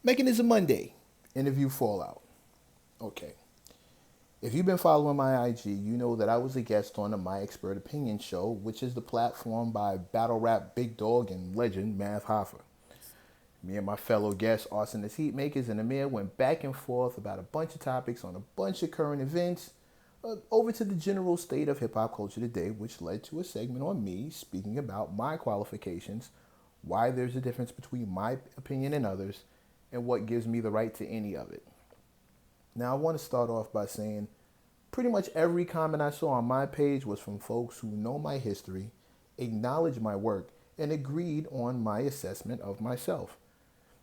Mechanism Monday, interview fallout. Okay. If you've been following my IG, you know that I was a guest on the My Expert Opinion show, which is the platform by battle rap big dog and legend Math Hoffa. Me and my fellow guests, Arsonist Heatmakers and Amir, went back and forth about a bunch of topics on a bunch of current events, over to the general state of hip hop culture today, which led to a segment on me speaking about my qualifications, why there's a difference between my opinion and others, and what gives me the right to any of it. Now, I want to start off by saying pretty much every comment I saw on my page was from folks who know my history, acknowledge my work, and agreed on my assessment of myself.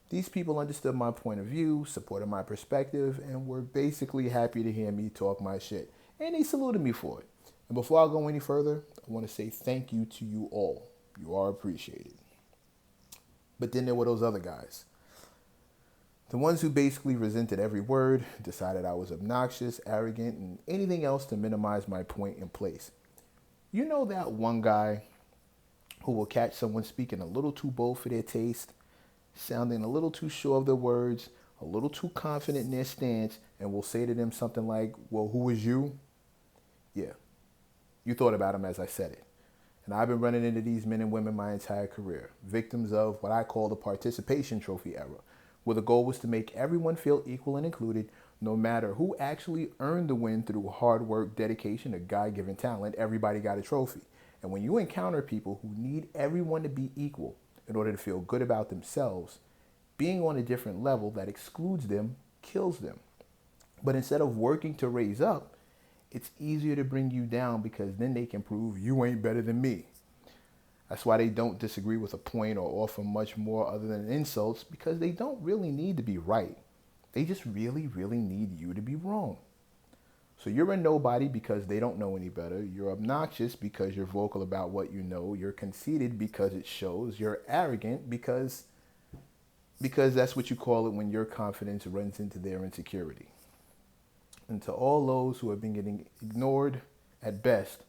These people understood my point of view, supported my perspective, and were basically happy to hear me talk my shit. And they saluted me for it. And before I go any further, I want to say thank you to you all. You are appreciated. But then there were those other guys. The ones who basically resented every word, decided I was obnoxious, arrogant, and anything else to minimize my point in place. You know that one guy who will catch someone speaking a little too bold for their taste, sounding a little too sure of their words, a little too confident in their stance, and will say to them something like, well, who is you? Yeah, you thought about him as I said it. And I've been running into these men and women my entire career, victims of what I call the participation trophy era, where the goal was to make everyone feel equal and included, no matter who actually earned the win through hard work, dedication, or God-given talent. Everybody got a trophy. And when you encounter people who need everyone to be equal in order to feel good about themselves, being on a different level that excludes them kills them. But instead of working to raise up, it's easier to bring you down because then they can prove you ain't better than me. That's why they don't disagree with a point or offer much more other than insults, because they don't really need to be right. They just really, really need you to be wrong. So you're a nobody because they don't know any better. You're obnoxious because you're vocal about what you know. You're conceited because it shows. You're arrogant because that's what you call it when your confidence runs into their insecurity. And to all those who have been getting ignored at best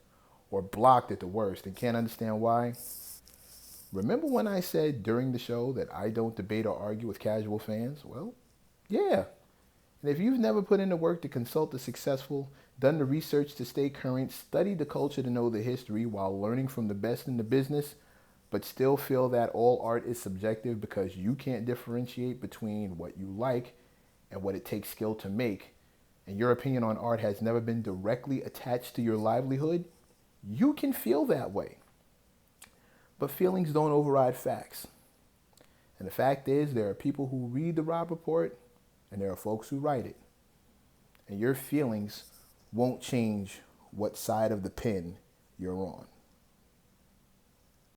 or blocked at the worst and can't understand why, remember when I said during the show that I don't debate or argue with casual fans? Well, yeah. And if you've never put in the work to consult the successful, done the research to stay current, studied the culture to know the history while learning from the best in the business, but still feel that all art is subjective because you can't differentiate between what you like and what it takes skill to make, and your opinion on art has never been directly attached to your livelihood, you can feel that way. But feelings don't override facts. And the fact is, there are people who read the Robb Report, and there are folks who write it. And your feelings won't change what side of the pen you're on.